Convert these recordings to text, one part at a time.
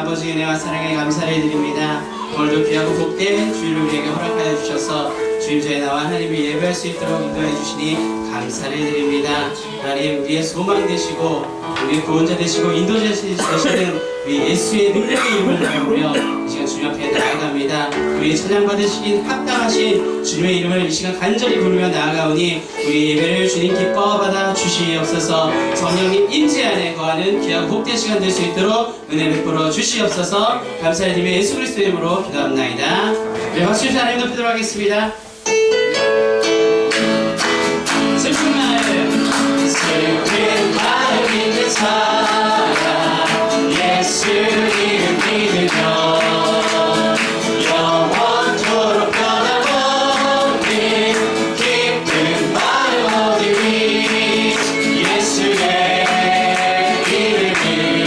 아버지의 은혜와 사랑에 감사를 드립니다. 오늘도 귀하고 복된 주일을 우리에게 허락하여 주셔서 주임자에 나와 하나님을 예배할 수 있도록 인도해 주시니 감사를 드립니다. 하나님, 우리의 소망 되시고 우리의 구원자 되시고 인도자 되시는 우리 예수의 능력의 이름을 나누며 이 시간 주님 앞에 나아갑니다. 우리의 찬양받으시긴 합당하신 주님의 이름을 이 시간 간절히 부르며 나아가오니 우리 예배를 주님 기뻐 받아 주시옵소서. 성령님 임재 안에 거하는 귀하고 복된 시간 될 수 있도록 은혜 베풀어 주시옵소서. 감사드리며 예수 그리스도의 이름으로 기도합나이다. 우리 박수 주시 하나님 높이도록 하겠습니다. 슬픈 마음 있는 사람 예수 이름 믿으며 영원토록 변함없는 기쁜 마음 얻으리. 예수의 이름이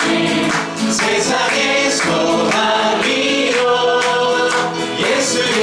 세상의 소망이요 예수의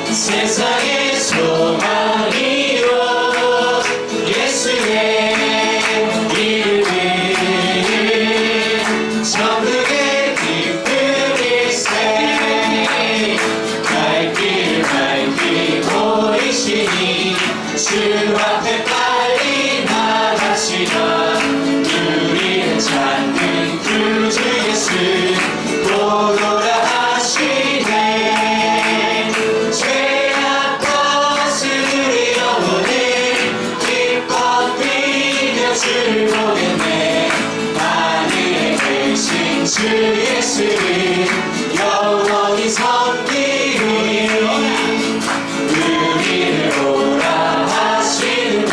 세상의 소망이요 예수의 이름이 천국의 기쁨일세. 갈 길 보이시니 주 앞에 빨리 나갑시다. 우리를 찾는 구주 예수 보노라 하시네. 죄악 벗으리 영혼을 기뻐 뛰며 주를 보겠네. 하늘에 계신 주 예수를 영원히 섬기리. 우리를 오라 하시는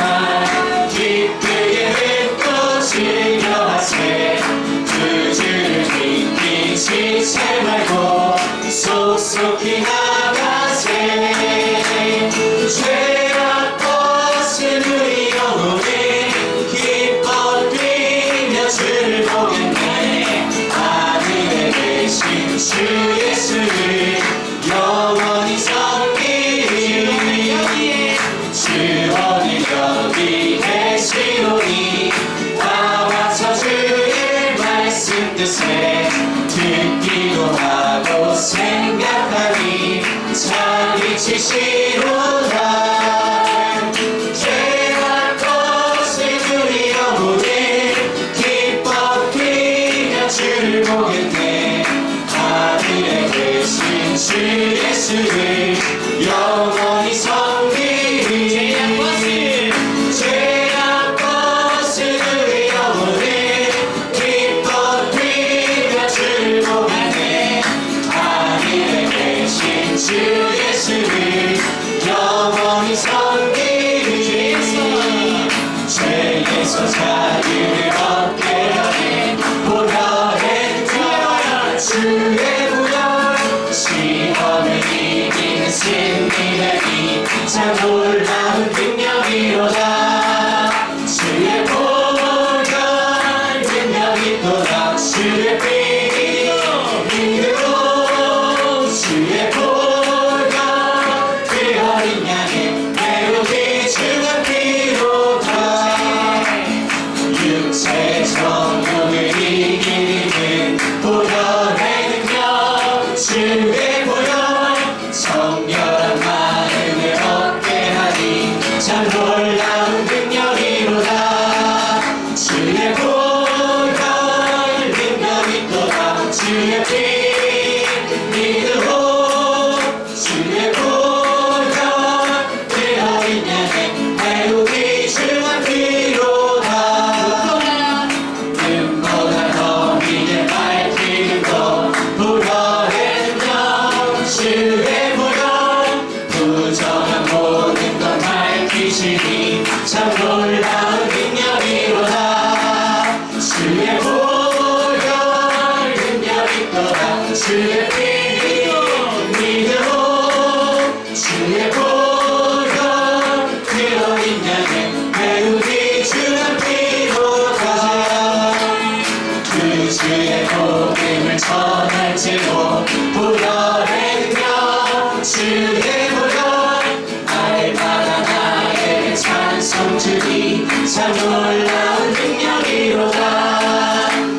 참 놀라운 능력이로다. 주의 보혈 능력이 또다. 주의 피 믿으오. 주의 보혈 그 어린 양의 배우 귀중한 피로다. 눈보다 더 미래 밝히는 것 보혈의 능력. 주의 보혈 부정한 모든 것 밝히시니 참 놀라운 능력이로다. 주의 보혈 능력이 또다. 주의 피 믿으오. 주의 보혈 그 어린 양의 매우 귀중한 피로다. 그 주의 복음을 전할지로 보혈의 능력. 주의 보혈 알바나 나에게 찬송 주니 참 놀라운 능력이로다.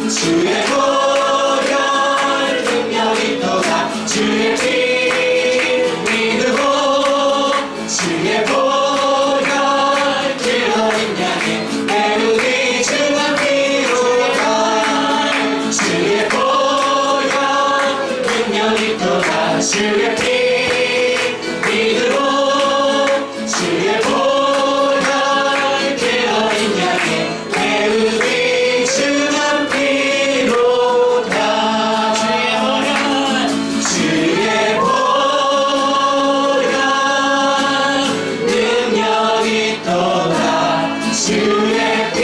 주의 보혈 능력이 또다. 주의 피 믿으오. 주의 보혈 그 어린 양의 매우 귀중한 피로다. 주의 보혈 능력이 또다. 주의 피 믿으오. 주의 보혈 그 어린 양의 매우 귀중한 피로다. 주의 보혈 능력이 또다. 주의 피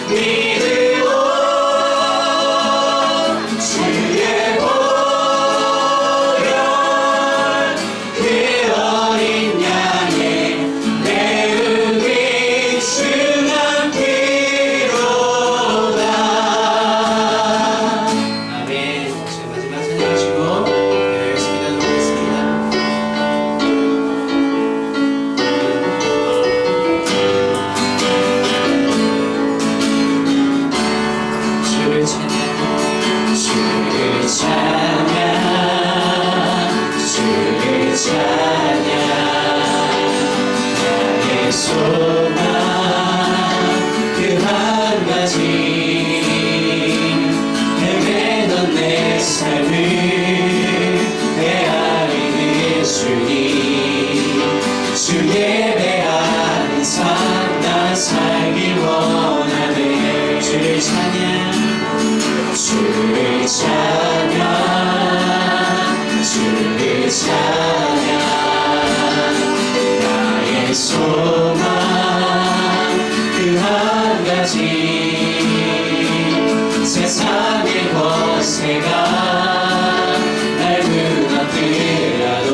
믿으오. 주의 보혈 그 어린 양의 매우 귀중한 피로다. 아멘. 지금 마지막 찬양하시고 여기서 기도하겠습니다. 주를 찬양, 주를 찬양, 주를 찬양. 나의 소망 그 한 가지 헤매던 내 삶을 헤아리는 주님. 주 예배하는 삶 나 살길 원하네. 주를 찬양, 주를 찬양, 주를 찬양. 나의 소망 그 한 가지 세상의 권세가 날 무너뜨려도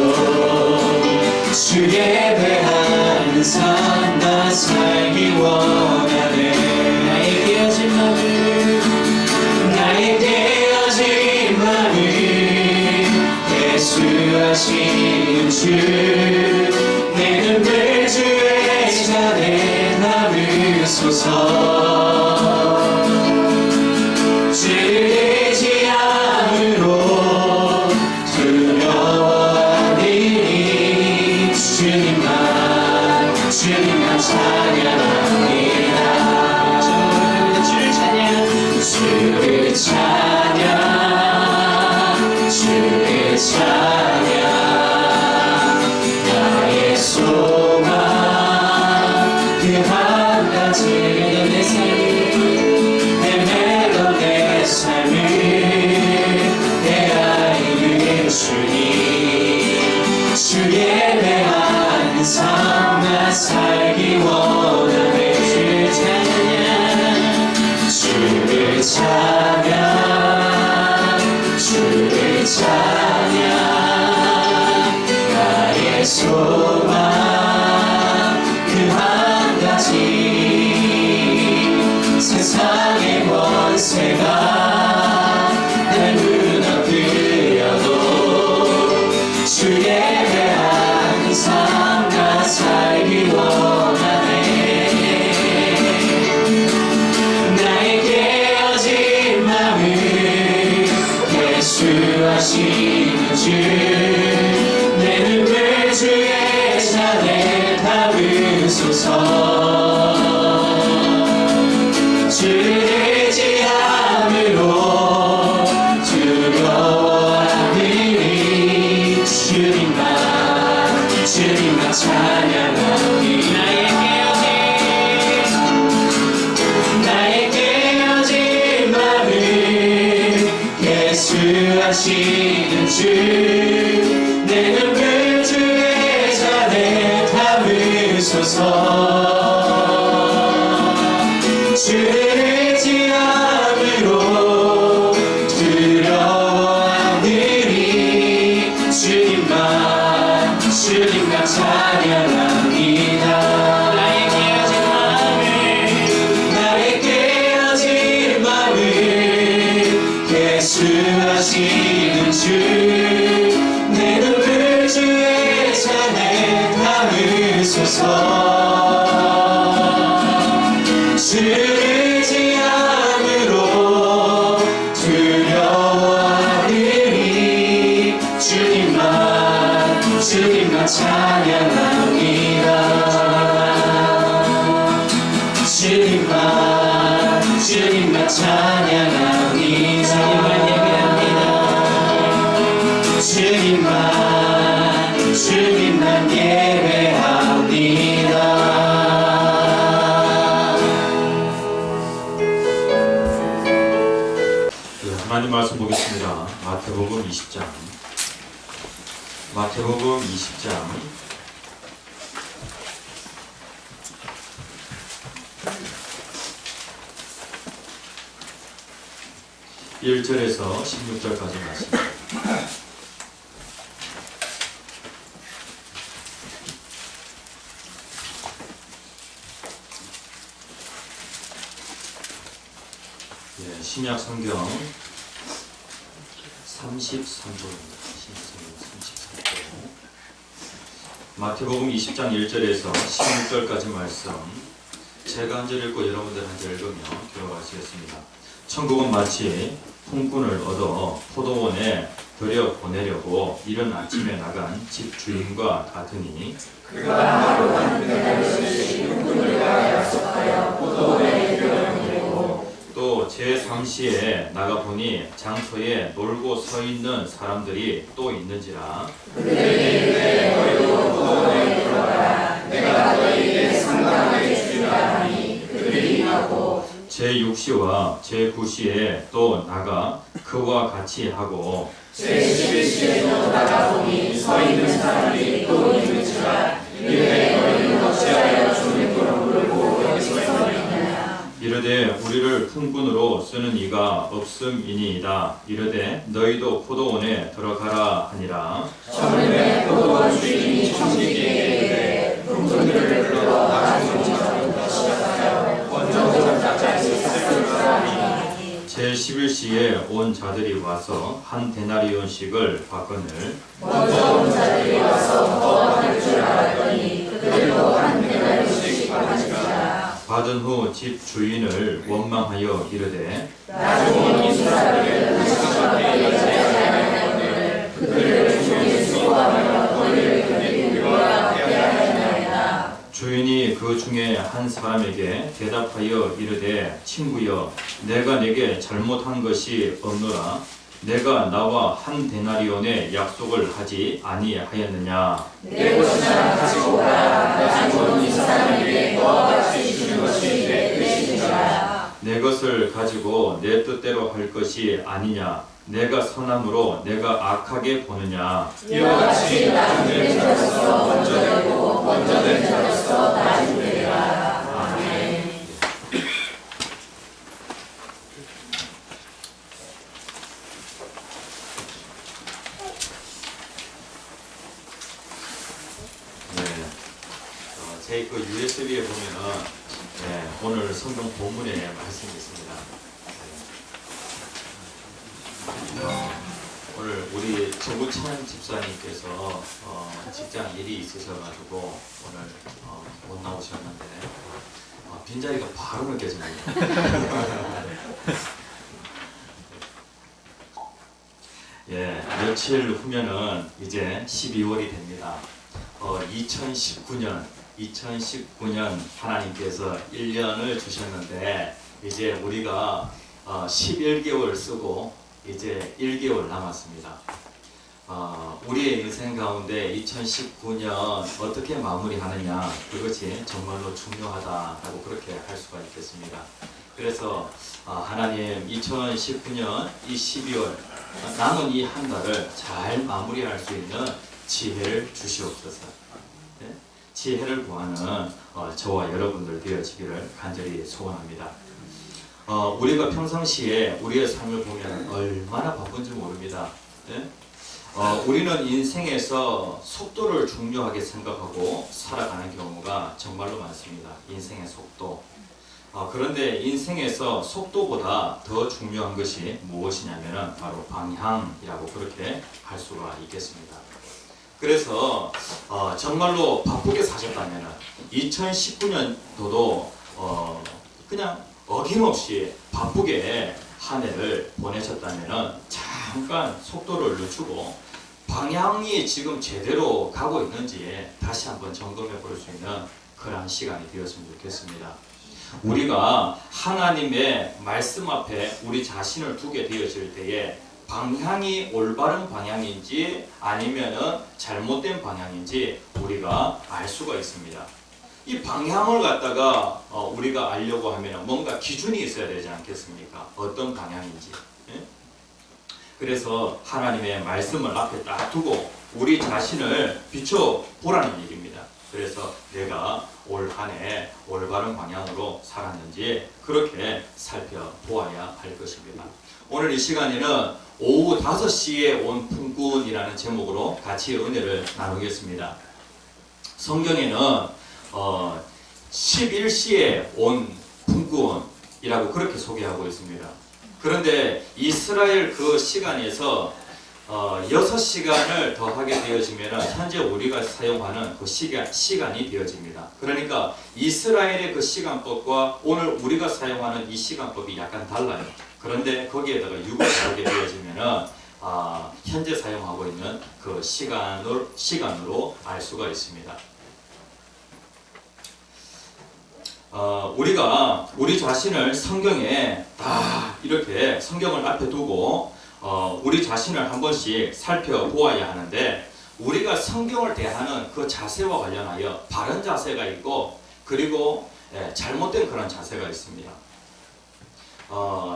주 예배하는 삶 나 살길 원하네. 나의 깨어진 마음을 예수하신 주 내 눈물 주의 잔에 담으소서. 주를 의지함으로 두려워하리니 주님만 찬양합니다. 주를 찬양, 주를 찬양, 주를 찬양. 나의 소망 그 한 가지 내 삶을 헤매던 내 삶을 헤아리는 주님. 주 예배하는 삶 나 살기 원하네. 주를 찬양, 주를 찬양, 주를 찬양. 나의 소망 그 한 가지 세상의 권세가 날 무너뜨려도 주 예배하는 삶 나 살기 원하네. 나의 깨어진 마음을 예수하시는 주 내 눈물 주의 잔에 하소서. 주를 지함으로 두려워하느니 주님만 찬양하니 나의 깨어진 마음을 예수하시는 주 내 눈물 주의 잔에 담으소서. 주를 지함으로 두려워하느니 주님만 찬양합니다. 나의 깨어진 마음을 예수하시는 주 내 눈물 주의 잔에 담으소서. 주를 지함으로 두려워하느니 주님만 찬양합니다. 주님만 찬양합니다. 주님만 예배합니다. 하나님 말씀 보겠습니다. 마태복음 20장. 마태복음 20장 1절에서 16절까지 말씀. 신약 성경 33조입니다. 마태복음 20장 1절에서 16절까지 말씀. 제가 한 절 읽고 여러분들 한 절 읽으며 기록하시겠습니다. 천국은 마치 품꾼을 얻어 포도원에 들여 보내려고 이른 아침에 나간 집주인과 같으니 그가 하루 한 그날씩 품꾼들과 약속하여 포도원에 들여보내고 또 제3시에 나가보니 장소에 놀고 서 있는 사람들이 또 있는지라. 그들에게 이르되 너희도 포도원에 들어가라. 내가 너희에게 상담하게 주리라 하니 그들이 하고 제6시와 제9시에 또 나가 그와 같이 하고 제11시에도 나가보니 서 있는 사람들이 또 있는지라. 이르되 너희는 어찌하여 주님으로 물고 여기서 서 있느냐. 이르되 우리를 품꾼으로 쓰는 이가 없음이니이다. 이르되 너희도 포도원에 들어가라 하니라. 저물매 포도원 주인이 청지기에게 이르되 품꾼들을 불러 나중부터 시작하여 원정부터 짝짝이 쓸까 하니 제11시에 온 자들이 와서 한 데나리온씩을 받거늘 먼저 온 자들이 와서 더 받을 줄 알았더니 그들도 한 데나리온씩 받으니라. 받은 후 집 주인을 원망하여 이르되 나중에 이 사람들을 상관에 여자지 아니하거늘 그들을 종일 수고하며 권리를 견디고 받게 하였나이다. 주인이 그 중에 한 사람에게 대답하여 이르되 친구여 내가 내게 잘못한 것이 없노라. 내가 나와 한 데나리온의 약속을 하지 아니하였느냐. 내 것이나 가지고 가라. 나중에 이 사람에게 너와 같이 주는 것이 내 뜻이니라. 내 것을 가지고 내 뜻대로 할 것이 아니냐. 내가 선함으로 내가 악하게 보느냐. 이와 같이 나중된 자로서 먼저 되고 먼저 된 자로서 나중되리라. 아멘. 제 그 USB에 보면은 오늘 성경 본문에 말씀이 있습니다. 오늘 우리 정우찬 집사님께서 직장 일이 있으셔가지고 오늘 못 나오셨는데 빈자리가 바로 느껴집니다. 며칠 후면은 이제 12월이 됩니다. 2019년 2019년 하나님께서 1년을 주셨는데 이제 우리가 11개월 쓰고 이제 1개월 남았습니다. 우리의 인생 가운데 2019년 어떻게 마무리하느냐, 그것이 정말로 중요하다라고 그렇게 할 수가 있겠습니다. 그래서 하나님 2019년 이 12월 남은 이 한 달을 잘 마무리할 수 있는 지혜를 주시옵소서. 네? 지혜를 구하는 저와 여러분들 되어지기를 간절히 소원합니다. 우리가 평상시에 우리의 삶을 보면 얼마나 바쁜지 모릅니다. 네? 우리는 인생에서 속도를 중요하게 생각하고 살아가는 경우가 정말로 많습니다. 인생의 속도. 그런데 인생에서 속도보다 더 중요한 것이 무엇이냐면 바로 방향이라고 그렇게 할 수가 있겠습니다. 그래서 정말로 바쁘게 사셨다면 2019년도도 그냥 어김없이 바쁘게 한 해를 보내셨다면 잠깐 속도를 늦추고 방향이 지금 제대로 가고 있는지 다시 한번 점검해 볼 수 있는 그런 시간이 되었으면 좋겠습니다. 우리가 하나님의 말씀 앞에 우리 자신을 두게 되어질 때에 방향이 올바른 방향인지 아니면은 잘못된 방향인지 우리가 알 수가 있습니다. 이 방향을 갖다가 우리가 알려고 하면 뭔가 기준이 있어야 되지 않겠습니까? 어떤 방향인지. 예? 그래서 하나님의 말씀을 앞에 딱 두고 우리 자신을 비춰보라는 얘기입니다. 그래서 내가 올 한 해 올바른 방향으로 살았는지 그렇게 살펴보아야 할 것입니다. 오늘 이 시간에는 오후 5시에 온 품꾼이라는 제목으로 같이 은혜를 나누겠습니다. 성경에는 11시에 온 품꾼이라고 그렇게 소개하고 있습니다. 그런데 이스라엘 그 시간에서 6시간을 더하게 되어지면 현재 우리가 사용하는 그 시간이 되어집니다. 그러니까 이스라엘의 그 시간법과 오늘 우리가 사용하는 이 시간법이 약간 달라요. 그런데 거기에다가 6을 더하게 되어지면 현재 사용하고 있는 그 시간으로 알 수가 있습니다. 우리가 우리 자신을 성경에 다 이렇게 성경을 앞에 두고 우리 자신을 한 번씩 살펴보아야 하는데 우리가 성경을 대하는 그 자세와 관련하여 바른 자세가 있고 그리고 잘못된 그런 자세가 있습니다.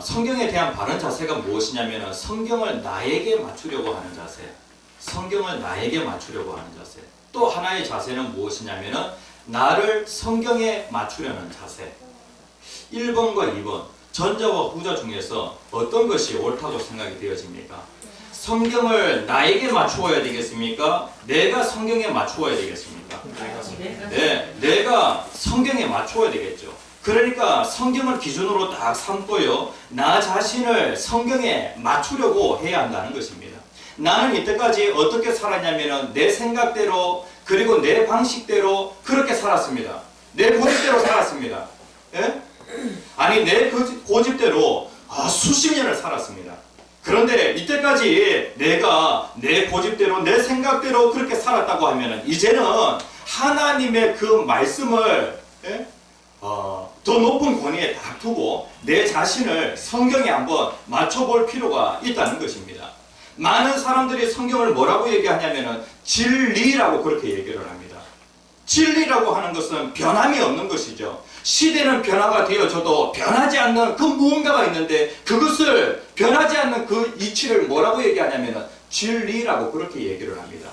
성경에 대한 바른 자세가 무엇이냐면 성경을 나에게 맞추려고 하는 자세, 성경을 나에게 맞추려고 하는 자세. 또 하나의 자세는 무엇이냐면 나를 성경에 맞추려는 자세. 1번과 2번 전자와 후자 중에서 어떤 것이 옳다고 생각이 되어집니까? 성경을 나에게 맞추어야 되겠습니까? 내가 성경에 맞추어야 되겠습니까? 네, 내가 성경에 맞추어야 되겠죠. 그러니까 성경을 기준으로 딱 삼고요, 나 자신을 성경에 맞추려고 해야 한다는 것입니다. 나는 이때까지 어떻게 살았냐면 내 생각대로 그리고 내 방식대로 그렇게 살았습니다. 내 고집대로 살았습니다. 예? 아니 내 고집대로 수십 년을 살았습니다. 그런데 이때까지 내가 내 고집대로 내 생각대로 그렇게 살았다고 하면 이제는 하나님의 그 말씀을 더 높은 권위에 딱 두고 내 자신을 성경에 한번 맞춰볼 필요가 있다는 것입니다. 많은 사람들이 성경을 뭐라고 얘기하냐면 진리라고 그렇게 얘기를 합니다. 진리라고 하는 것은 변함이 없는 것이죠. 시대는 변화가 되어져도 변하지 않는 그 무언가가 있는데 그것을 변하지 않는 그 이치를 뭐라고 얘기하냐면 진리라고 그렇게 얘기를 합니다.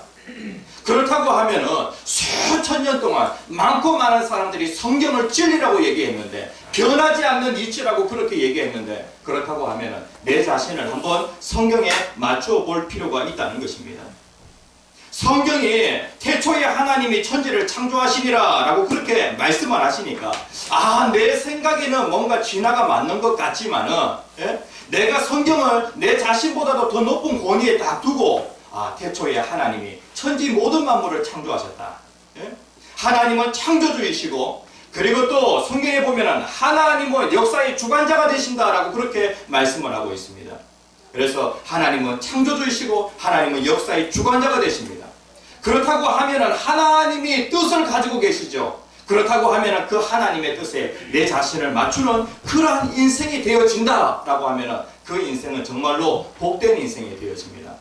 그렇다고 하면은 수천 년 동안 많고 많은 사람들이 성경을 진리라고 얘기했는데 변하지 않는 이치라고 그렇게 얘기했는데 그렇다고 하면은 내 자신을 한번 성경에 맞추어 볼 필요가 있다는 것입니다. 성경이 태초에 하나님이 천지를 창조하시니라 라고 그렇게 말씀을 하시니까 내 생각에는 뭔가 진화가 맞는 것 같지만은 내가 성경을 내 자신보다도 더 높은 권위에 딱 두고 태초에 하나님이 천지 모든 만물을 창조하셨다. 하나님은 창조주이시고 그리고 또 성경에 보면은 하나님은 역사의 주관자가 되신다라고 그렇게 말씀을 하고 있습니다. 그래서 하나님은 창조주이시고 하나님은 역사의 주관자가 되십니다. 그렇다고 하면은 하나님이 뜻을 가지고 계시죠. 그렇다고 하면은 그 하나님의 뜻에 내 자신을 맞추는 그러한 인생이 되어진다라고 하면은 그 인생은 정말로 복된 인생이 되어집니다.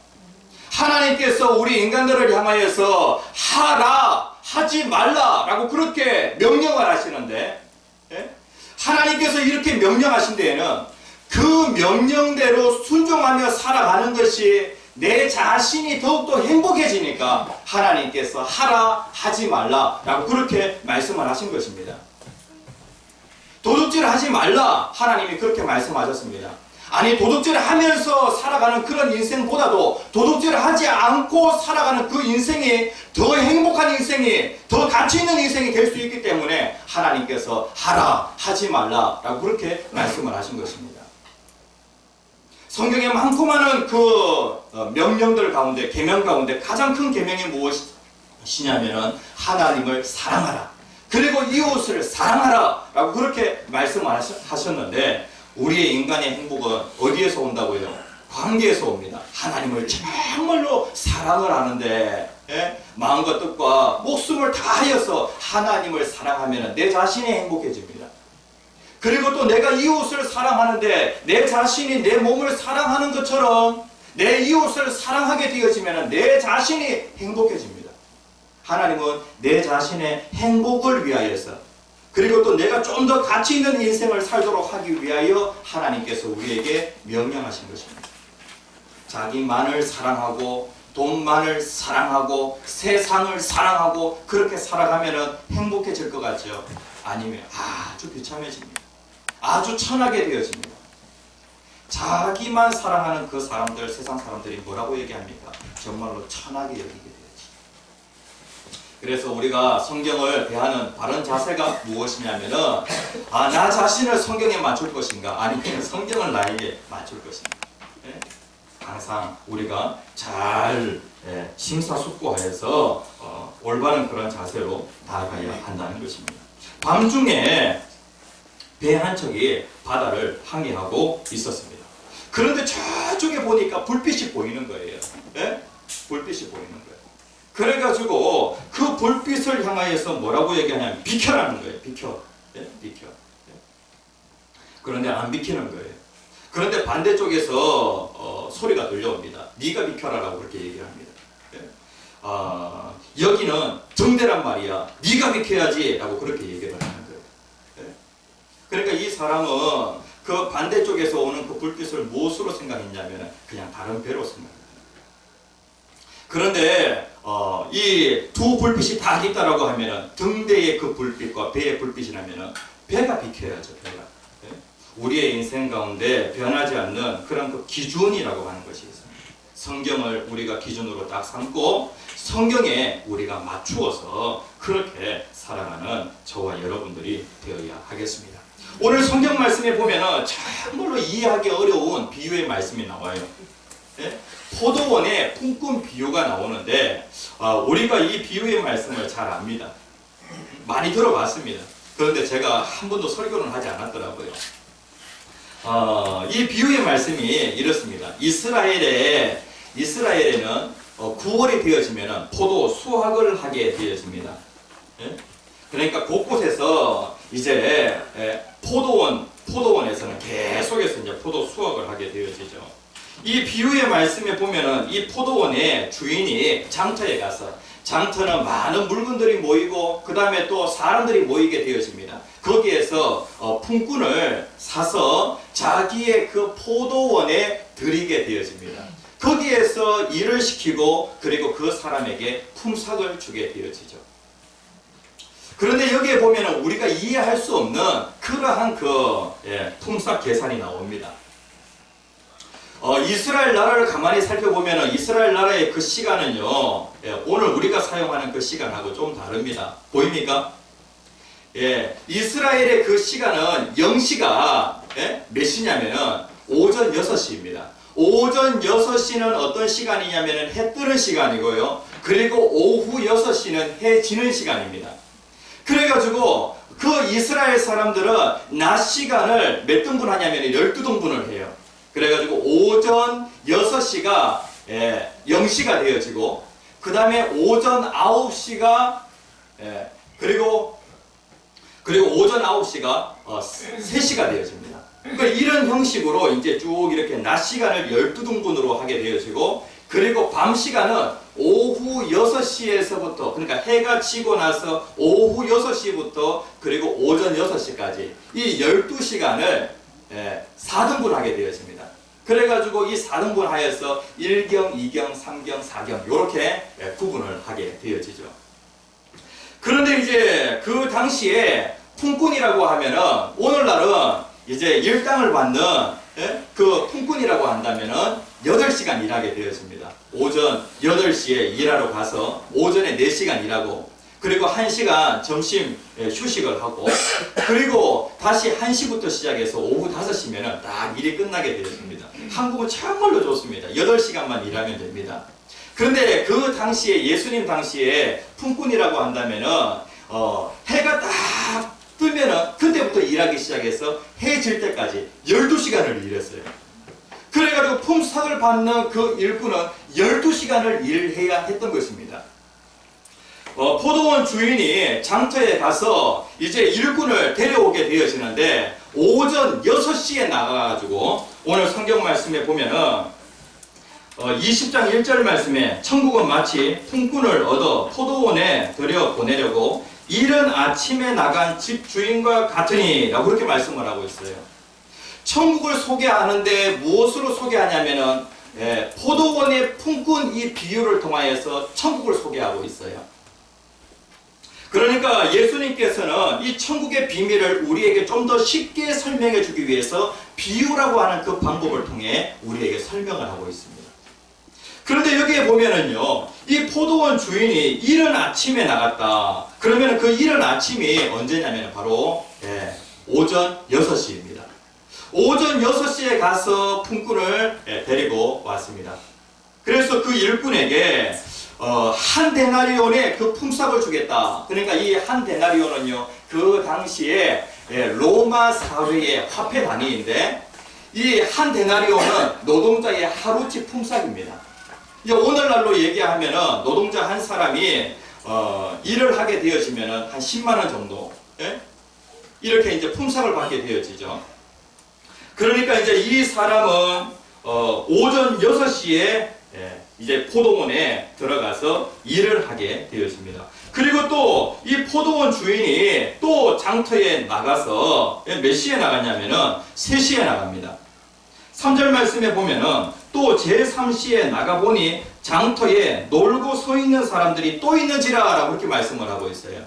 하나님께서 우리 인간들을 향하여서 하라, 하지 말라라고 그렇게 명령을 하시는데, 하나님께서 이렇게 명령하신 데에는 그 명령대로 순종하며 살아가는 것이 내 자신이 더욱더 행복해지니까 하나님께서 하라, 하지 말라라고 그렇게 말씀을 하신 것입니다. 도둑질 하지 말라, 하나님이 그렇게 말씀하셨습니다. 아니, 도둑질을 하면서 살아가는 그런 인생보다도 도둑질을 하지 않고 살아가는 그 인생이 더 행복한 인생이, 더 가치 있는 인생이 될 수 있기 때문에 하나님께서 하라, 하지 말라라고 그렇게 말씀을 하신 것입니다. 성경에 많고 많은 그 명령들 가운데, 계명 가운데 가장 큰 계명이 무엇이냐면은 하나님을 사랑하라, 그리고 이웃을 사랑하라 라고 그렇게 말씀하셨는데, 우리의 인간의 행복은 어디에서 온다고요? 관계에서 옵니다. 하나님을 정말로 사랑을 하는데, 마음과 뜻과 목숨을 다하여서 하나님을 사랑하면 내 자신이 행복해집니다. 그리고 또 내가 이웃을 사랑하는데 내 자신이 내 몸을 사랑하는 것처럼 내 이웃을 사랑하게 되어지면 내 자신이 행복해집니다. 하나님은 내 자신의 행복을 위하여서, 그리고 또 내가 좀 더 가치 있는 인생을 살도록 하기 위하여 하나님께서 우리에게 명령하신 것입니다. 자기만을 사랑하고 돈만을 사랑하고 세상을 사랑하고 그렇게 살아가면 행복해질 것 같죠? 아니면 아주 비참해집니다. 아주 천하게 되어집니다. 자기만 사랑하는 그 사람들, 세상 사람들이 뭐라고 얘기합니까? 정말로 천하게 여기게 되어지. 그래서 우리가 성경을 대하는 바른 자세가 무엇이냐면은, 나 자신을 성경에 맞출 것인가, 아니면 성경을 나에게 맞출 것인가. 항상 우리가 잘 심사숙고하여서 올바른 그런 자세로 나아가야 한다는 것입니다. 밤중에 배 한 척이 바다를 항해하고 있었습니다. 그런데 저쪽에 보니까 불빛이 보이는 거예요. 불빛이 보이는 거예요. 그래가지고 그 불빛을 향하여서 뭐라고 얘기하냐면 비켜라는 거예요. 비켜. 비켜. 그런데 안 비키는 거예요. 그런데 반대쪽에서 소리가 들려옵니다. 네가 비켜라라고 그렇게 얘기를 합니다. 여기는 정대란 말이야. 네가 비켜야지 라고 그렇게 얘기를 하는 거예요. 그러니까 이 사람은 그 반대쪽에서 오는 그 불빛을 무엇으로 생각했냐면 그냥 다른 배로 생각합니다. 그런데 이 두 불빛이 다 있다라고 하면은 등대의 그 불빛과 배의 불빛이라면은 배가 비켜야죠. 배가. 우리의 인생 가운데 변하지 않는 그런 그 기준이라고 하는 것이 있습니다. 성경을 우리가 기준으로 딱 삼고 성경에 우리가 맞추어서 그렇게 살아가는 저와 여러분들이 되어야 하겠습니다. 오늘 성경 말씀에 보면은 정말로 이해하기 어려운 비유의 말씀이 나와요. 포도원의 품꾼 비유가 나오는데 우리가 이 비유의 말씀을 잘 압니다. 많이 들어봤습니다. 그런데 제가 한 번도 설교는 하지 않았더라고요. 이 비유의 말씀이 이렇습니다. 이스라엘에는 9월이 되어지면 포도 수확을 하게 되어집니다. 그러니까 곳곳에서 이제 포도원에서는 계속해서 이제 포도 수확을 하게 되어지죠. 이 비유의 말씀에 보면은 이 포도원의 주인이 장터에 가서, 장터는 많은 물건들이 모이고 그 다음에 또 사람들이 모이게 되어집니다. 거기에서 품꾼을 사서 자기의 그 포도원에 들이게 되어집니다. 거기에서 일을 시키고 그리고 그 사람에게 품삯을 주게 되어지죠. 그런데 여기에 보면 우리가 이해할 수 없는 그러한 품삯 계산이 나옵니다. 이스라엘 나라를 가만히 살펴보면 이스라엘 나라의 그 시간은요, 오늘 우리가 사용하는 그 시간하고 좀 다릅니다. 보입니까? 이스라엘의 그 시간은 0시가 몇 시냐면은 오전 6시입니다. 오전 6시는 어떤 시간이냐면은 해 뜨는 시간이고요. 그리고 오후 6시는 해 지는 시간입니다. 그래가지고 그 이스라엘 사람들은 낮 시간을 몇 등분 하냐면 12등분을 해요. 그래가지고 오전 6시가 0시가 되어지고 그 다음에 오전 9시가 그리고 오전 9시가 3시가 되어집니다. 그러니까 이런 형식으로 이제 쭉 이렇게 낮 시간을 12등분으로 하게 되어지고, 그리고 밤 시간은 오후 6시에서부터, 그러니까 해가 지고 나서 오후 6시부터 그리고 오전 6시까지 이 12시간을 4등분 하게 되어집니다. 그래가지고 이 4등분 하여서 1경, 2경, 3경, 4경 이렇게 구분을 하게 되어지죠. 그런데 이제 그 당시에 품꾼이라고 하면은, 오늘날은 이제 일당을 받는 그 품꾼이라고 한다면은 8시간 일하게 되어집니다. 오전 8시에 일하러 가서 오전에 4시간 일하고, 그리고 1시간 점심 휴식을 하고, 그리고 다시 1시부터 시작해서 오후 5시면은 딱 일이 끝나게 되었습니다. 한국은 참말로 좋습니다. 8시간만 일하면 됩니다. 그런데 그 당시에, 예수님 당시에 품꾼이라고 한다면은 해가 딱 뜨면은 그때부터 일하기 시작해서 해 질 때까지 12시간을 일했어요. 그래가지고 품삯을 받는 그 일꾼은 12시간을 일해야 했던 것입니다. 포도원 주인이 장터에 가서 이제 일꾼을 데려오게 되어지는데, 오전 6시에 나가가지고, 오늘 성경 말씀에 보면은 20장 1절 말씀에 천국은 마치 품꾼을 얻어 포도원에 들여 보내려고 이른 아침에 나간 집주인과 같으니 라고 그렇게 말씀을 하고 있어요. 천국을 소개하는데 무엇으로 소개하냐면은 포도원의 품꾼 이 비유를 통하여서 천국을 소개하고 있어요. 그러니까 예수님께서는 이 천국의 비밀을 우리에게 좀 더 쉽게 설명해 주기 위해서 비유라고 하는 그 방법을 통해 우리에게 설명을 하고 있습니다. 그런데 여기에 보면은요, 이 포도원 주인이 이른 아침에 나갔다. 그러면 그 이른 아침이 언제냐면 바로 오전 6시입니다. 오전 6시에 가서 품꾼을 데리고 왔습니다. 그래서 그 일꾼에게 한 데나리온의 그 품삯을 주겠다. 그러니까 이 한 데나리온은요, 그 당시에 로마 사회의 화폐 단위인데, 이 한 데나리온은 노동자의 하루치 품삯입니다. 이제 오늘날로 얘기하면은 노동자 한 사람이 일을 하게 되어지면은 한 10만 원 정도 이렇게 이제 품삯을 받게 되어지죠. 그러니까 이제 이 사람은 오전 6시에 이제 포도원에 들어가서 일을 하게 되었습니다. 그리고 또 이 포도원 주인이 또 장터에 나가서 몇 시에 나갔냐면은 3시에 나갑니다. 3절 말씀에 보면은 또 제3시에 나가보니 장터에 놀고 서 있는 사람들이 또 있는지라 라고 이렇게 말씀을 하고 있어요.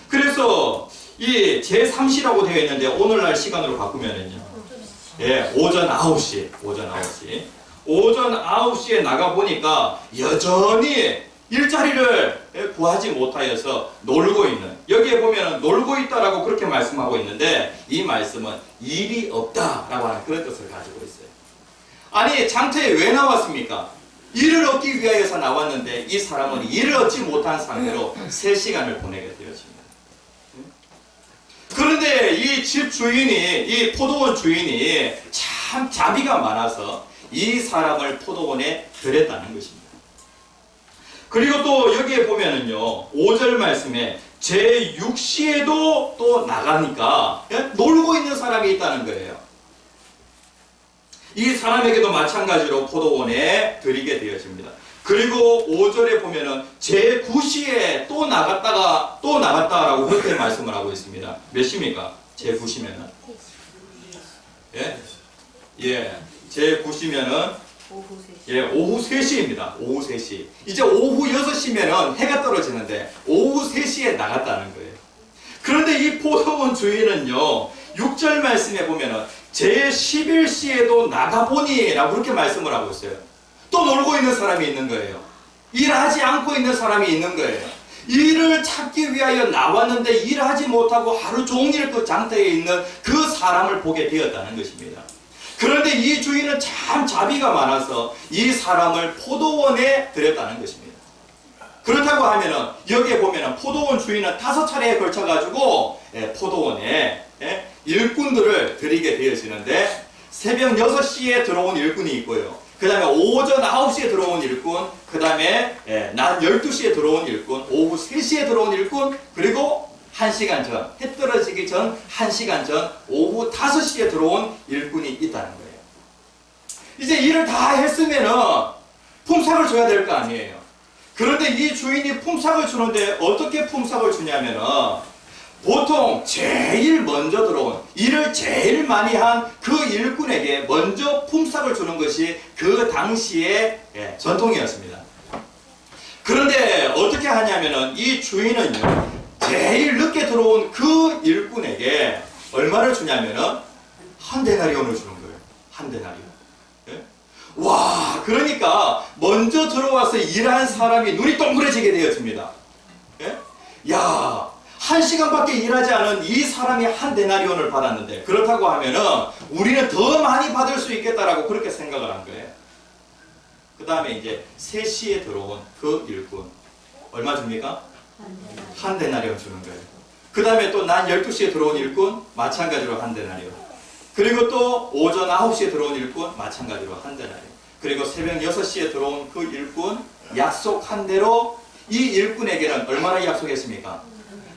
그래서 이 제3시라고 되어 있는데 오늘날 시간으로 바꾸면은요, 오전 9시. 오전 9시에 나가보니까 여전히 일자리를 구하지 못하여서 놀고 있는, 여기에 보면 놀고 있다라고 그렇게 말씀하고 있는데, 이 말씀은 일이 없다라고 하는 그런 뜻을 가지고 있어요. 아니, 장터에 왜 나왔습니까? 일을 얻기 위하여서 나왔는데 이 사람은 일을 얻지 못한 상태로 3시간을 보내게 되었습니다. 그런데 이 집 주인이, 이 포도원 주인이 참 자비가 많아서 이 사람을 포도원에 들였다는 것입니다. 그리고 또 여기에 보면은요, 5절 말씀에 제6시에도 또 나가니까 놀고 있는 사람이 있다는 거예요. 이 사람에게도 마찬가지로 포도원에 들이게 되어집니다. 그리고 5절에 보면은 제9시에 또 나갔다라고 그렇게 말씀을 하고 있습니다. 몇 시입니까? 제9시면은 제9시면은 오후 3시입니다. 오후 3시. 이제 오후 6시면은 해가 떨어지는데 오후 3시에 나갔다는 거예요. 그런데 이 포도원 주인은요, 6절 말씀에 보면은 제11시에도 나가보니 라고 그렇게 말씀을 하고 있어요. 또 놀고 있는 사람이 있는 거예요. 일하지 않고 있는 사람이 있는 거예요. 일을 찾기 위하여 나왔는데 일하지 못하고 하루 종일 그 장터에 있는 그 사람을 보게 되었다는 것입니다. 그런데 이 주인은 참 자비가 많아서 이 사람을 포도원에 들였다는 것입니다. 그렇다고 하면은 여기에 보면은 포도원 주인은 5차례에 걸쳐가지고 포도원에 일꾼들을 들이게 되어지는데, 새벽 6시에 들어온 일꾼이 있고요. 그 그 다음에 오전 9시에 들어온 일꾼, 그 다음에 낮 12시에 들어온 일꾼, 오후 3시에 들어온 일꾼, 그리고 1시간 전, 해 떨어지기 전 1시간 전, 오후 5시에 들어온 일꾼이 있다는 거예요. 이제 일을 다 했으면은 품삯을 줘야 될 거 아니에요. 그런데 이 주인이 품삯을 주는데 어떻게 품삯을 주냐면은 보통 제일 먼저 들어온, 일을 제일 많이 한 그 일꾼에게 먼저 품삯을 주는 것이 그 당시의 전통이었습니다. 그런데 어떻게 하냐면은 이 주인은요, 제일 늦게 들어온 그 일꾼에게 얼마를 주냐면은 한 데나리온을 주는 거예요. 한 데나리온. 와, 그러니까 먼저 들어와서 일한 사람이 눈이 동그래지게 되었습니다. 야, 1시간밖에 일하지 않은 이 사람이 한 데나리온을 받았는데, 그렇다고 하면은 우리는 더 많이 받을 수 있겠다라고 그렇게 생각을 한 거예요. 그 다음에 이제 3시에 들어온 그 일꾼 얼마 줍니까? 한 데나리온 주는 거예요. 그 다음에 또 낮 12시에 들어온 일꾼 마찬가지로 한 데나리온. 그리고 또 오전 9시에 들어온 일꾼 마찬가지로 한 데나리온. 그리고 새벽 6시에 들어온 그 일꾼 약속한 대로 이 일꾼에게는 얼마나 약속했습니까?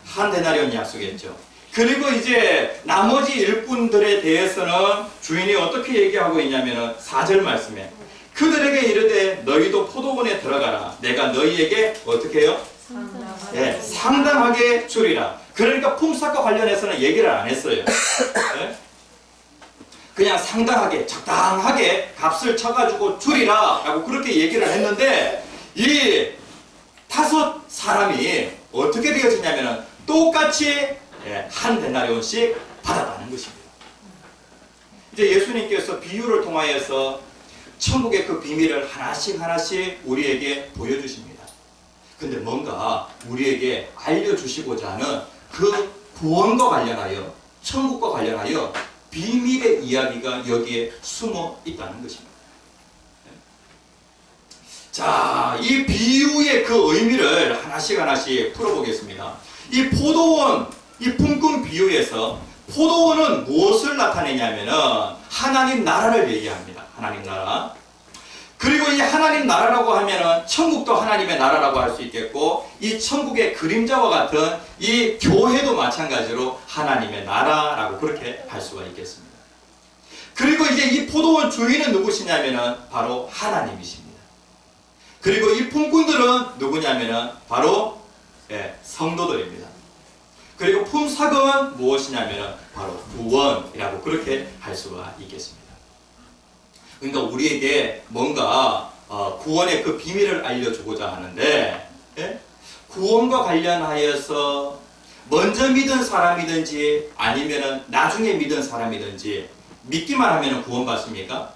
한 데나리온 약속했죠. 그리고 이제 나머지 일꾼들에 대해서는 주인이 어떻게 얘기하고 있냐면은 4절 말씀에 그들에게 이르되 너희도 포도원에 들어가라. 내가 너희에게 어떻게 해요? 상당하게 주리라. 그러니까 품삯과 관련해서는 얘기를 안 했어요. 그냥 상당하게 적당하게 값을 쳐가지고 주리라 라고 그렇게 얘기를 했는데 이 5 사람이 어떻게 되어지냐면은 똑같이 한 데나리온씩 받았다는 것입니다. 이제 예수님께서 비유를 통하여서 천국의 그 비밀을 하나씩 우리에게 보여주십니다. 근데 뭔가 우리에게 알려주시고자 하는 그 구원과 관련하여, 천국과 관련하여 비밀의 이야기가 여기에 숨어 있다는 것입니다. 자, 이 비유의 그 의미를 하나씩 풀어보겠습니다. 이 포도원, 이 품꾼 비유에서 포도원은 무엇을 나타내냐면은 하나님 나라를 얘기합니다. 하나님 나라. 그리고 이 하나님 나라라고 하면은 천국도 하나님의 나라라고 할 수 있겠고, 이 천국의 그림자와 같은 이 교회도 마찬가지로 하나님의 나라라고 그렇게 할 수가 있겠습니다. 그리고 이제 이 포도원 주인은 누구시냐면은 바로 하나님이십니다. 그리고 이 품꾼들은 누구냐면은 바로 성도들입니다. 그리고 품삯은 무엇이냐면은 바로 구원이라고 그렇게 할 수가 있겠습니다. 그러니까 우리에게 뭔가 구원의 그 비밀을 알려주고자 하는데, 구원과 관련하여서 먼저 믿은 사람이든지 아니면은 나중에 믿은 사람이든지 믿기만 하면은 구원받습니까?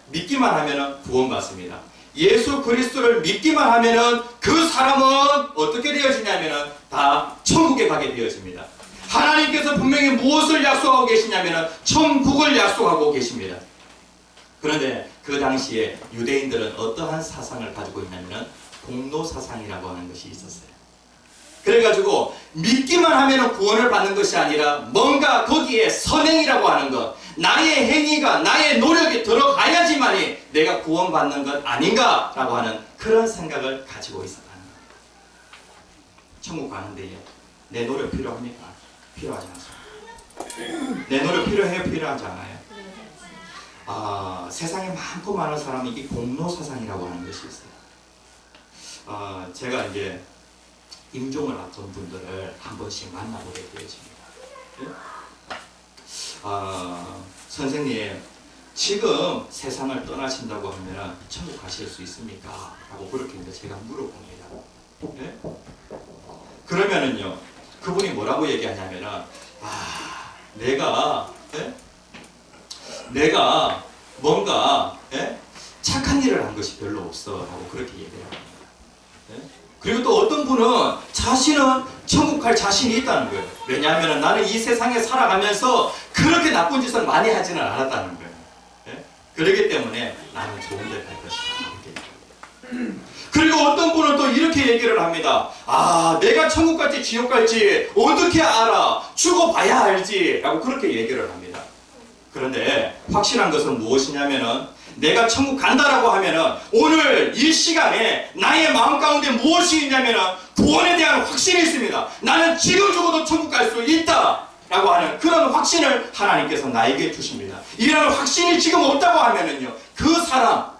믿기만 하면은 구원받습니다. 예수 그리스도를 믿기만 하면은 그 사람은 어떻게 되어지냐면은 다 천국에 가게 되어집니다. 하나님께서 분명히 무엇을 약속하고 계시냐면은 천국을 약속하고 계십니다. 그런데 그 당시에 유대인들은 어떠한 사상을 가지고 있냐면은 공로 사상이라고 하는 것이 있었어요. 그래가지고 믿기만 하면은 구원을 받는 것이 아니라 뭔가 거기에 선행이라고 하는 것, 나의 행위가, 나의 노력이 들어가야지만이 내가 구원받는 것 아닌가라고 하는 그런 생각을 가지고 있었다는 거예요. 천국 가는데요, 내 노력 필요합니까? 필요하지 않습니다. 내 노력 필요해요? 필요하지 않아요? 세상에 많고 많은 사람이 이 공로 사상이라고 하는 것이 있어요. 제가 이제 임종을 앞둔 분들을 한 번씩 만나보게 되어집니다. 선생님, 지금 세상을 떠나신다고 하면 천국 가실 수 있습니까? 라고 그렇게 이제 제가 물어봅니다. 그러면은요, 그분이 뭐라고 얘기하냐면은, 내가 뭔가 착한 일을 한 것이 별로 없어 라고 그렇게 얘기를 합니다. 그리고 또 어떤 분은 자신은 천국 갈 자신이 있다는 거예요. 왜냐하면 나는 이 세상에 살아가면서 그렇게 나쁜 짓을 많이 하지는 않았다는 거예요. 그렇기 때문에 나는 좋은 데 갈 것이다. 그리고 어떤 분은 또 이렇게 얘기를 합니다. 내가 천국 갈지 지옥 갈지 어떻게 알아? 죽어봐야 알지 라고 그렇게 얘기를 합니다. 그런데 확실한 것은 무엇이냐면은 내가 천국 간다라고 하면은 오늘 이 시간에 나의 마음 가운데 무엇이 있냐면은 구원에 대한 확신이 있습니다. 나는 지금 죽어도 천국 갈 수 있다 라고 하는 그런 확신을 하나님께서 나에게 주십니다. 이런 확신이 지금 없다고 하면은요, 그 사람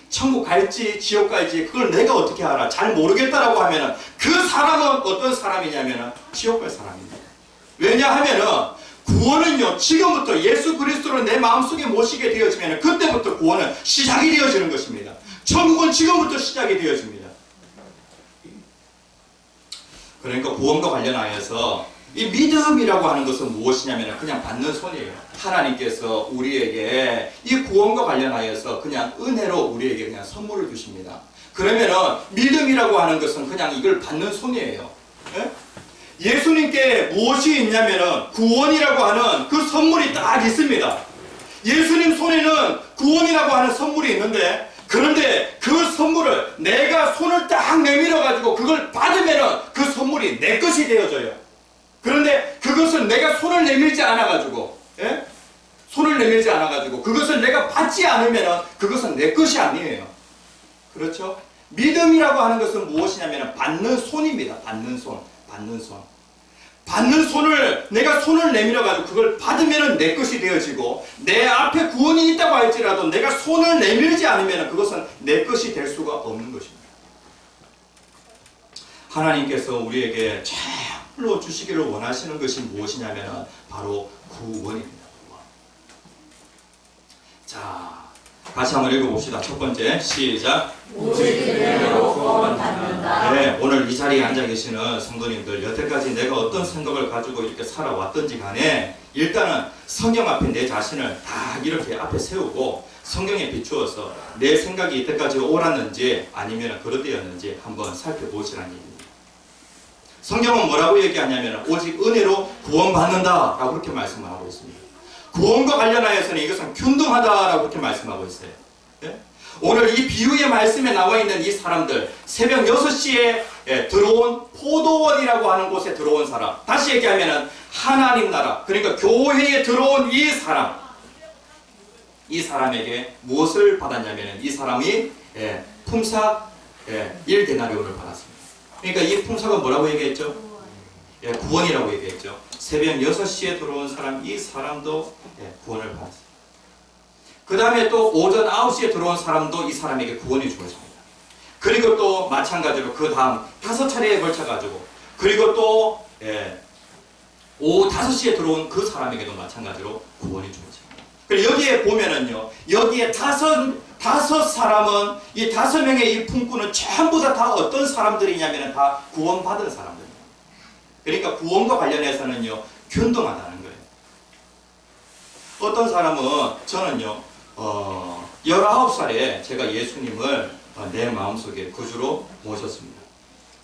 천국 갈지 지옥 갈지 그걸 내가 어떻게 알아? 잘 모르겠다라고 하면은 그 사람은 어떤 사람이냐면은 지옥 갈 사람입니다. 왜냐하면은 구원은요, 지금부터 예수 그리스도를 내 마음속에 모시게 되어지면 그때부터 구원은 시작이 되어지는 것입니다. 천국은 지금부터 시작이 되어집니다. 그러니까 구원과 관련하여서 이 믿음이라고 하는 것은 무엇이냐면 그냥 받는 손이에요. 하나님께서 우리에게 이 구원과 관련하여서 그냥 은혜로 우리에게 그냥 선물을 주십니다. 그러면은 믿음이라고 하는 것은 그냥 이걸 받는 손이에요. 예? 예수님께 무엇이 있냐면은 구원이라고 하는 그 선물이 딱 있습니다. 예수님 손에는 구원이라고 하는 선물이 있는데, 그런데 그 선물을 내가 손을 딱 내밀어 가지고 그걸 받으면은 그 선물이 내 것이 되어져요. 그런데 그것을 내가 손을 내밀지 않아 가지고, 예? 손을 내밀지 않아 가지고 그것을 내가 받지 않으면은 그것은 내 것이 아니에요. 그렇죠? 믿음이라고 하는 것은 무엇이냐면은 받는 손입니다. 받는 손. 받는 손을 내가 손을 내밀어 가지고 그걸 받으면은 내 것이 되어지고, 내 앞에 구원이 있다고 할지라도 내가 손을 내밀지 않으면은 그것은 내 것이 될 수가 없는 것입니다. 하나님께서 우리에게 참으로 주시기를 원하시는 것이 무엇이냐면은 바로 구원입니다. 자, 같이 한번 읽어봅시다. 첫 번째, 시작. 오직 은혜로 구원받는다. 네, 오늘 이 자리에 앉아 계시는 성도님들, 여태까지 내가 어떤 생각을 가지고 이렇게 살아왔던지 간에 일단은 성경 앞에 내 자신을 다 이렇게 앞에 세우고 성경에 비추어서 내 생각이 이때까지 옳았는지 아니면 그릇되었는지 한번 살펴보시라는 얘기입니다. 성경은 뭐라고 얘기하냐면 오직 은혜로 구원받는다 라고 그렇게 말씀을 하고 있습니다. 구원과 관련하여서는 이것은 균등하다라고 그렇게 말씀하고 있어요. 네? 오늘 이 비유의 말씀에 나와 있는 이 사람들, 새벽 6시에 들어온 포도원이라고 하는 곳에 들어온 사람, 다시 얘기하면 하나님 나라, 그러니까 교회에 들어온 이 사람, 이 사람에게 무엇을 받았냐면 이 사람이 품삯 1데나리온을 받았습니다. 그러니까 이 품삯은 뭐라고 얘기했죠? 구원이라고 얘기했죠. 새벽 6시에 들어온 사람, 이 사람도 구원을 받았습니다. 그 다음에 또 오전 9시에 들어온 사람도 이 사람에게 구원이 주어집니다. 그리고 또 마찬가지로 그 다음 5차례에 걸쳐가지고, 그리고 또 오후 5시에 들어온 그 사람에게도 마찬가지로 구원이 주어집니다. 그리고 여기에 보면은요, 여기에 다섯 사람은, 이 5명의 이 품꾼은 전부 다 어떤 사람들이냐면 다 구원받은 사람들입니다. 그러니까 구원과 관련해서는요, 균등하다는 거예요. 어떤 사람은, 저는요, 19살에 제가 예수님을 내 마음속에 구주로 모셨습니다.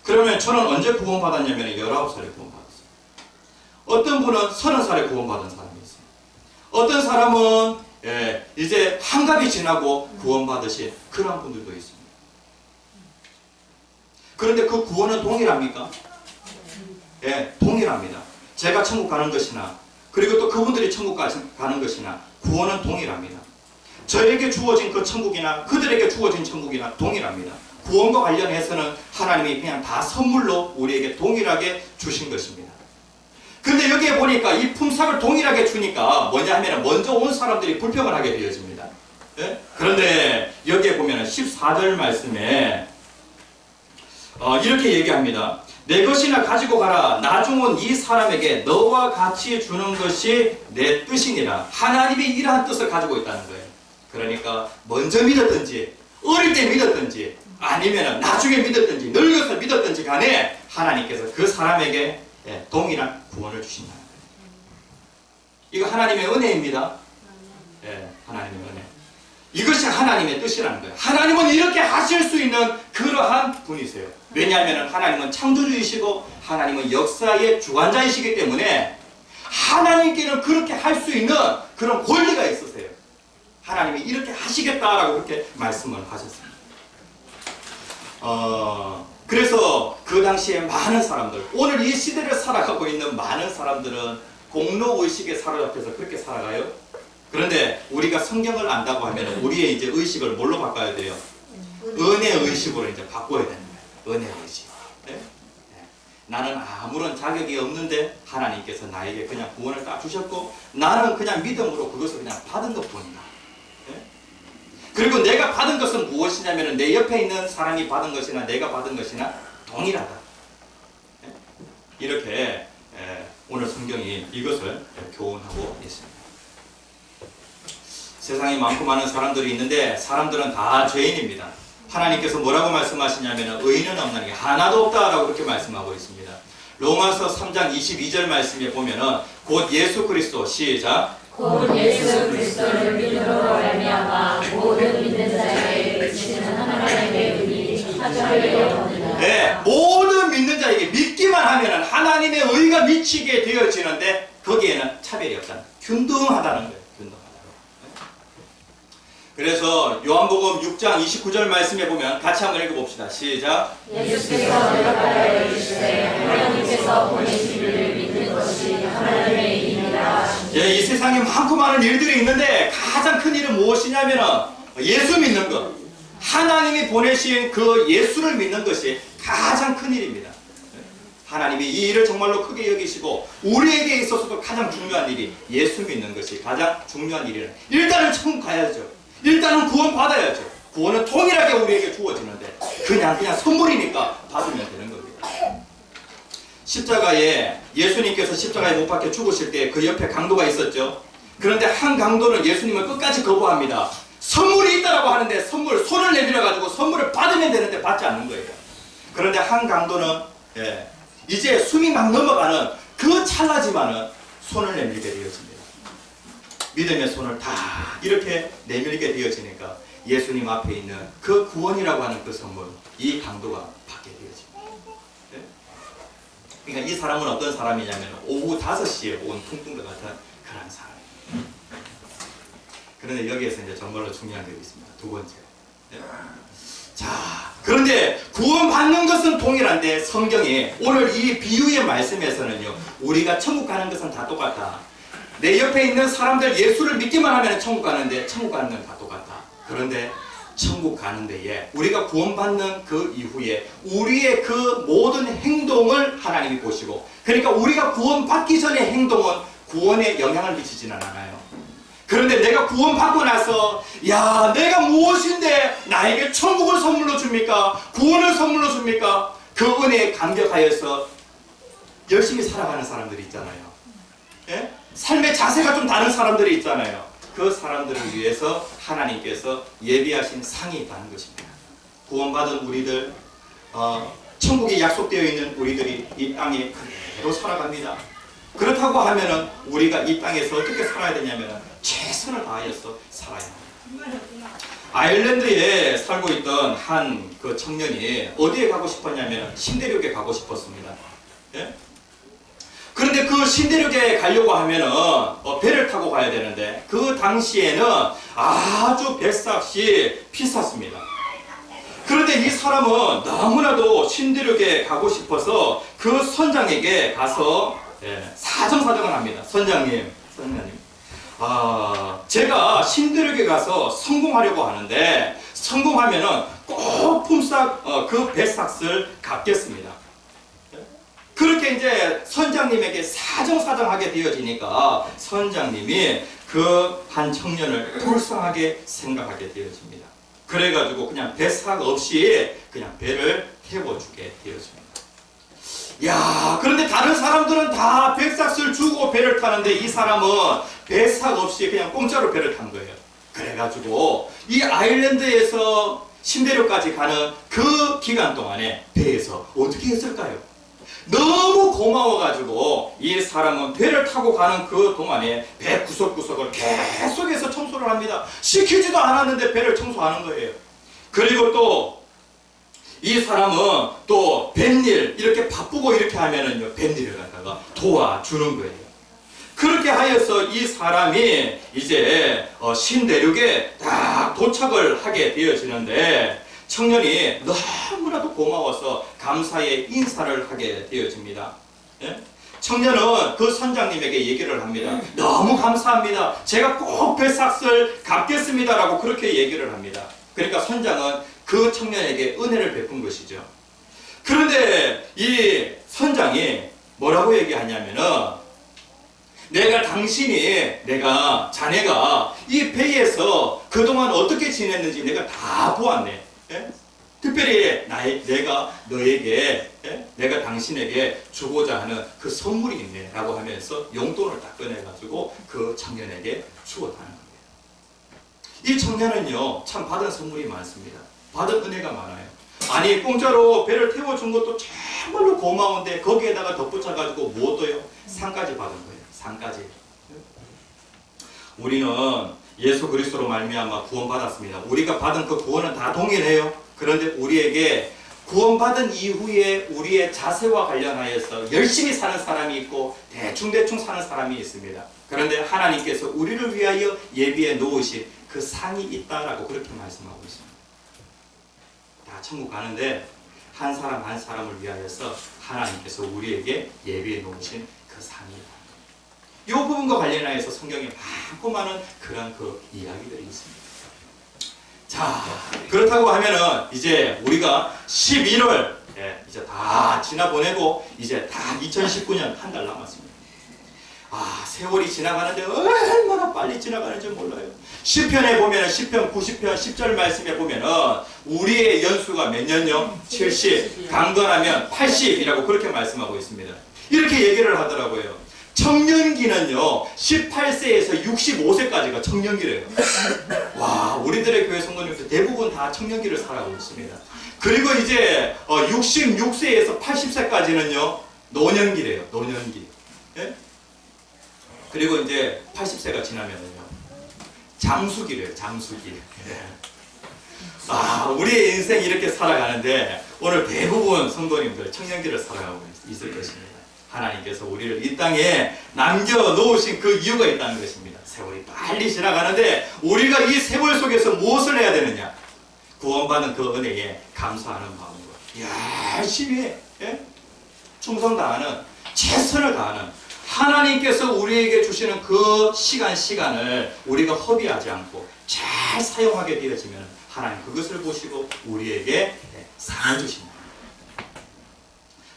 그러면 저는 언제 구원받았냐면 19살에 구원받았어요. 어떤 분은 30살에 구원받은 사람이 있어요. 어떤 사람은 이제 한갑이 지나고 구원받으신 그런 분들도 있습니다. 그런데 그 구원은 동일합니까? 동일합니다. 제가 천국 가는 것이나 그리고 또 그분들이 천국 가는 것이나 구원은 동일합니다. 저에게 주어진 그 천국이나 그들에게 주어진 천국이나 동일합니다. 구원과 관련해서는 하나님이 그냥 다 선물로 우리에게 동일하게 주신 것입니다. 근데 여기에 보니까 이 품삯을 동일하게 주니까 뭐냐 하면 먼저 온 사람들이 불평을 하게 되어집니다. 그런데 여기에 보면 14절 말씀에 이렇게 얘기합니다. 내 것이나 가지고 가라. 나중은 이 사람에게 너와 같이 주는 것이 내 뜻이니라. 하나님이 이러한 뜻을 가지고 있다는 거예요. 그러니까 먼저 믿었든지 어릴 때 믿었든지 아니면 나중에 믿었든지 늙어서 믿었든지 간에 하나님께서 그 사람에게 동일한 구원을 주신다는 거예요. 이거 하나님의 은혜입니다. 하나님의 은혜. 이것이 하나님의 뜻이라는 거예요. 하나님은 이렇게 하실 수 있는 그러한 분이세요. 왜냐하면 하나님은 창조주이시고 하나님은 역사의 주관자이시기 때문에 하나님께는 그렇게 할 수 있는 그런 권리가 있으세요. 하나님이 이렇게 하시겠다라고 그렇게 말씀을 하셨습니다. 그래서 그 당시에 많은 사람들, 오늘 이 시대를 살아가고 있는 많은 사람들은 공로의식에 사로잡혀서 그렇게 살아가요? 그런데 우리가 성경을 안다고 하면 우리의 이제 의식을 뭘로 바꿔야 돼요? 은혜 의식으로 이제 바꿔야 되는 거예요. 은혜 의식. 네? 네. 나는 아무런 자격이 없는데 하나님께서 나에게 그냥 구원을 딱 주셨고 나는 그냥 믿음으로 그것을 그냥 받은 것뿐이다. 네? 그리고 내가 받은 것은 무엇이냐면 내 옆에 있는 사람이 받은 것이나 내가 받은 것이나 동일하다. 네? 이렇게 오늘 성경이 이것을 교훈하고 있습니다. 세상에 많고 많은 사람들이 있는데 사람들은 다 죄인입니다. 하나님께서 뭐라고 말씀하시냐면 의인은 없나니 하나도 없다라고 그렇게 말씀하고 있습니다. 로마서 3장 22절 말씀에 보면은 곧 예수 그리스도 시작 곧 예수 그리스도를 믿음으로 말미암아 모든 믿는 자에게 그치는 하나님의 의이 하늘에 없느니라. 네, 모든 믿는 자에게 믿기만 하면은 하나님의 의가 미치게 되어지는데 거기에는 차별이 없다. 균등하다는 거예요. 그래서 요한복음 6장 29절 말씀에 보면 같이 한번 읽어봅시다. 시작. 예수께서 대답하여 이르시되 하나님께서 보내신 이를 믿는 것이 하나님의 일이라. 예, 이 세상에 많고 많은 일들이 있는데 가장 큰 일은 무엇이냐면은 예수 믿는 것. 하나님이 보내신 그 예수를 믿는 것이 가장 큰 일입니다. 하나님이 이 일을 정말로 크게 여기시고 우리에게 있어서도 가장 중요한 일이 예수 믿는 것이 가장 중요한 일이라. 일단은 천국 가야죠. 일단은 구원 받아야죠. 구원은 동일하게 우리에게 주어지는데 그냥 선물이니까 받으면 되는 겁니다. 십자가에 예수님께서 십자가에 못 박혀 죽으실 때 그 옆에 강도가 있었죠. 그런데 한 강도는 예수님을 끝까지 거부합니다. 선물이 있다라고 하는데 손을 내밀어 가지고 선물을 받으면 되는데 받지 않는 거예요. 그런데 한 강도는 이제 숨이 막 넘어가는 그 찰나지만은 손을 내밀게 되었습니다. 믿음의 손을 다 이렇게 내밀게 되어지니까 예수님 앞에 있는 그 구원이라고 하는 그 선물, 이 강도가 받게 되어집니다. 네? 그러니까 이 사람은 어떤 사람이냐면 오후 5시에 온 퉁퉁과 같은 그런 사람입니다. 그런데 여기에서 이제 정말로 중요한 게 있습니다. 두 번째. 네? 자, 그런데 구원받는 것은 동일한데 성경이 오늘 이 비유의 말씀에서는요, 우리가 천국 가는 것은 다 똑같다. 내 옆에 있는 사람들 예수를 믿기만 하면 천국 가는데 천국 가는 건 다 똑같다. 그런데 천국 가는 데에 우리가 구원받는 그 이후에 우리의 그 모든 행동을 하나님이 보시고, 그러니까 우리가 구원받기 전의 행동은 구원에 영향을 미치지는 않아요. 그런데 내가 구원받고 나서 야, 내가 무엇인데 나에게 천국을 선물로 줍니까? 구원을 선물로 줍니까? 그 은혜에 감격하여서 열심히 살아가는 사람들이 있잖아요. 예? 삶의 자세가 좀 다른 사람들이 있잖아요. 그 사람들을 위해서 하나님께서 예비하신 상이 있다는 것입니다. 구원받은 우리들, 천국에 약속되어 있는 우리들이 이 땅에 그대로 살아갑니다. 그렇다고 하면은 우리가 이 땅에서 어떻게 살아야 되냐면 최선을 다하여서 살아야 합니다. 아일랜드에 살고 있던 한 그 청년이 어디에 가고 싶었냐면 신대륙에 가고 싶었습니다. 예? 그런데 그 신대륙에 가려고 하면은 배를 타고 가야 되는데 그 당시에는 아주 배값이 비쌌습니다. 그런데 이 사람은 너무나도 신대륙에 가고 싶어서 그 선장에게 가서 사정사정을 합니다. 선장님, 제가 신대륙에 가서 성공하려고 하는데 성공하면은 꼭 품삯 그 배삭을 갚겠습니다. 그렇게 이제 선장님에게 사정사정하게 되어지니까 선장님이 그 한 청년을 불쌍하게 생각하게 되어집니다. 그래가지고 그냥 배삭 없이 그냥 배를 태워주게 되어집니다. 야, 그런데 다른 사람들은 다 배삭을 주고 배를 타는데 이 사람은 배삭 없이 그냥 공짜로 배를 탄 거예요. 그래가지고 이 아일랜드에서 신대륙까지 가는 그 기간 동안에 배에서 어떻게 했을까요? 너무 고마워가지고 이 사람은 배를 타고 가는 그 동안에 배 구석구석을 계속해서 청소를 합니다. 시키지도 않았는데 배를 청소하는 거예요. 그리고 또 이 사람은 또 뱃일 이렇게 바쁘고 이렇게 하면은요, 뱃일을 갖다가 도와주는 거예요. 그렇게 하여서 이 사람이 이제 신대륙에 딱 도착을 하게 되어지는데 청년이 너무나도 고마워서 감사의 인사를 하게 되어집니다. 예? 청년은 그 선장님에게 얘기를 합니다. 너무 감사합니다. 제가 꼭 배삭을 갚겠습니다라고 그렇게 얘기를 합니다. 그러니까 선장은 그 청년에게 은혜를 베푼 것이죠. 그런데 이 선장이 뭐라고 얘기하냐면은 자네가 이 배에서 그동안 어떻게 지냈는지 내가 다 보았네. 예? 특별히 내가 너에게, 내가 당신에게 주고자 하는 그 선물이 있네 라고 하면서 용돈을 딱 꺼내가지고 그 청년에게 주었다는 겁니다. 이 청년은요, 참 받은 선물이 많습니다. 받은 은혜가 많아요. 아니, 공짜로 배를 태워준 것도 정말로 고마운데 거기에다가 덧붙여가지고 무엇도요? 상까지 받은 거예요. 상까지. 우리는 예수 그리스도로 말미암아 구원받았습니다. 우리가 받은 그 구원은 다 동일해요. 그런데 우리에게 구원받은 이후에 우리의 자세와 관련하여서 열심히 사는 사람이 있고 대충 사는 사람이 있습니다. 그런데 하나님께서 우리를 위하여 예비해 놓으신 그 상이 있다라고 그렇게 말씀하고 있습니다. 다 천국 가는데 한 사람 한 사람을 위하여서 하나님께서 우리에게 예비해 놓으신 그 상이 있다. 이 부분과 관련하여서 성경에 많고 많은 그런 그 이야기들이 있습니다. 자, 그렇다고 하면은 이제 우리가 11월 이제 다 지나보내고 이제 다 2019년 한 달 남았습니다. 아, 세월이 지나가는데 얼마나 빨리 지나가는지 몰라요. 시편에 보면은 시편 90편 10절 말씀에 보면은 우리의 연수가 몇 년요? 70, 강건하면 80이라고 그렇게 말씀하고 있습니다. 이렇게 얘기를 하더라고요. 청년기는요 18세에서 65세까지가 청년기래요. 와, 우리들의 교회 성도님들 대부분 다 청년기를 살아가고 있습니다. 그리고 이제 66세에서 80세까지는요 노년기래요. 노년기. 예? 그리고 이제 80세가 지나면은요 장수기래요. 장수기. 예. 아, 우리의 인생이 이렇게 살아가는데 오늘 대부분 성도님들 청년기를 살아가고 있을 것입니다. 하나님께서 우리를 이 땅에 남겨놓으신 그 이유가 있다는 것입니다. 세월이 빨리 지나가는데 우리가 이 세월 속에서 무엇을 해야 되느냐? 구원받은 그 은혜에 감사하는 마음으로 열심히 충성다하는, 최선을 다하는, 하나님께서 우리에게 주시는 그 시간을 우리가 허비하지 않고 잘 사용하게 되어지면 하나님 그것을 보시고 우리에게 상을 주십니다.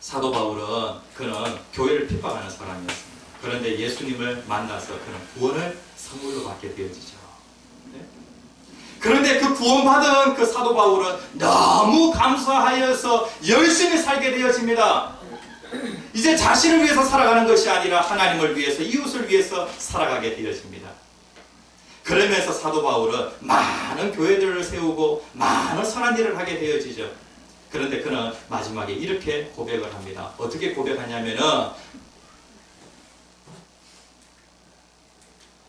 사도 바울은 그는 교회를 핍박하는 사람이었습니다. 그런데 예수님을 만나서 그는 구원을 선물로 받게 되어지죠. 네? 그런데 그 구원받은 그 사도 바울은 너무 감사하여서 열심히 살게 되어집니다. 이제 자신을 위해서 살아가는 것이 아니라 하나님을 위해서, 이웃을 위해서 살아가게 되어집니다. 그러면서 사도 바울은 많은 교회들을 세우고 많은 선한 일을 하게 되어지죠. 그런데 그는 마지막에 이렇게 고백을 합니다. 어떻게 고백하냐면은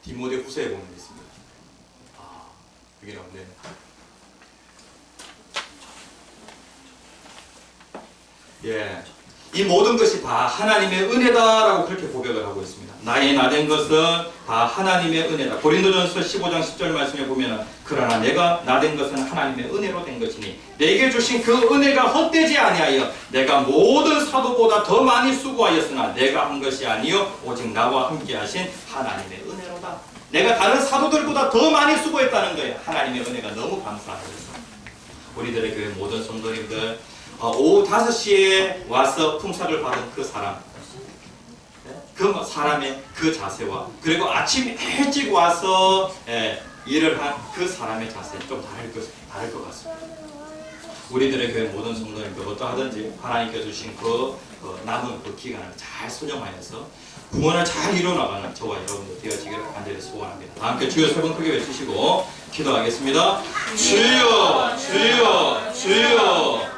디모데 후서에 보면 있습니다. 아, 여기는 없네. 예, 이 모든 것이 다 하나님의 은혜다라고 그렇게 고백을 하고 있습니다. 나의 나된 것은 다 하나님의 은혜다. 고린도전서 15장 10절 말씀에 보면 그러나 내가 나된 것은 하나님의 은혜로 된 것이니 내게 주신 그 은혜가 헛되지 아니하여 내가 모든 사도보다 더 많이 수고하였으나 내가 한 것이 아니요 오직 나와 함께 하신 하나님의 은혜로다. 내가 다른 사도들보다 더 많이 수고했다는 거예요. 하나님의 은혜가 너무 감사하여서. 우리들의 교회 모든 성도님들 오후 5시에 와서 품삯을 받은 그 사람, 그 사람의 그 자세와 그리고 아침 일찍 와서 일을 한 그 사람의 자세 좀 다를 것 같습니다. 우리들의 교회 모든 성도님들 어떠하든지 하나님께서 주신 그 남은 그 기간을 잘 순종하여서 구원을 잘 이루어나가는 저와 여러분들 되어지기를 간절히 소원합니다. 다 함께 주여 세 번 크게 외치시고 기도하겠습니다. 주여 주여 주여